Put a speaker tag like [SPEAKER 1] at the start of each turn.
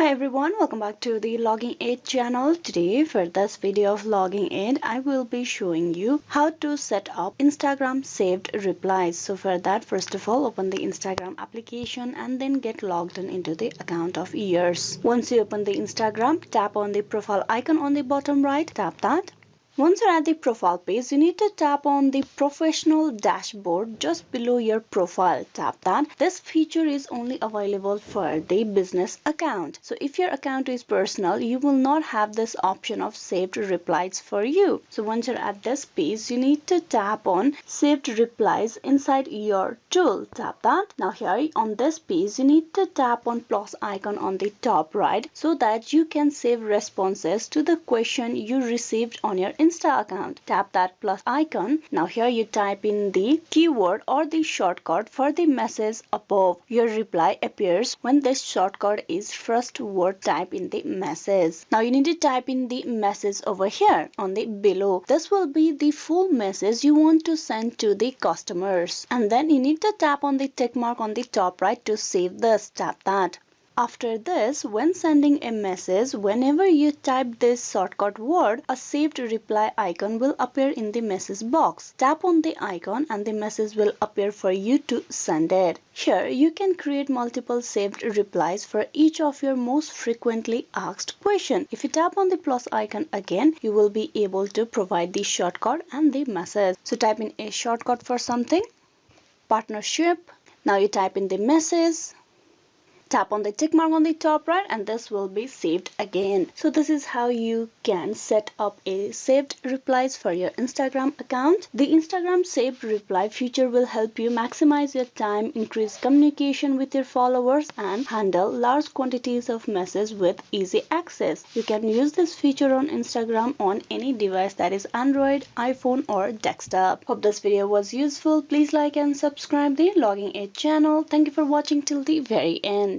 [SPEAKER 1] Hi everyone, welcome back to the Logging Aid channel. Today for this video of Logging Aid, I will be showing you how to set up Instagram saved replies. So for that, first of all, open the Instagram application and then get logged in into the account of yours. Once you open the Instagram, tap on the profile icon on the bottom right, tap that. Once you're at the profile page, you need to tap on the professional dashboard just below your profile. Tap that. This feature is only available for the business account. So if your account is personal, you will not have this option of saved replies for you. So once you're at this page, you need to tap on saved replies inside your tool. Tap that. Now here on this page, you need to tap on plus icon on the top right so that you can save responses to the question you received on your Insta account. Tap that plus icon. Now here you type in the keyword or the shortcut for the message above. Your reply appears when this shortcut is first word type in the message. Now you need to type in the message over here on the below. This will be the full message you want to send to the customers. And then you need to tap on the tick mark on the top right to save this. Tap that. After this, when sending a message, whenever you type this shortcut word, a saved reply icon will appear in the message box. Tap on the icon and the message will appear for you to send it. Here, you can create multiple saved replies for each of your most frequently asked questions. If you tap on the plus icon again, you will be able to provide the shortcut and the message. So type in a shortcut for something, partnership. Now you type in the message. Tap on the tick mark on the top right and this will be saved again. So this is how you can set up a saved replies for your Instagram account. The Instagram saved reply feature will help you maximize your time, increase communication with your followers and handle large quantities of messages with easy access. You can use this feature on Instagram on any device that is Android, iPhone or desktop. Hope this video was useful. Please like and subscribe the Logging Aid channel. Thank you for watching till the very end.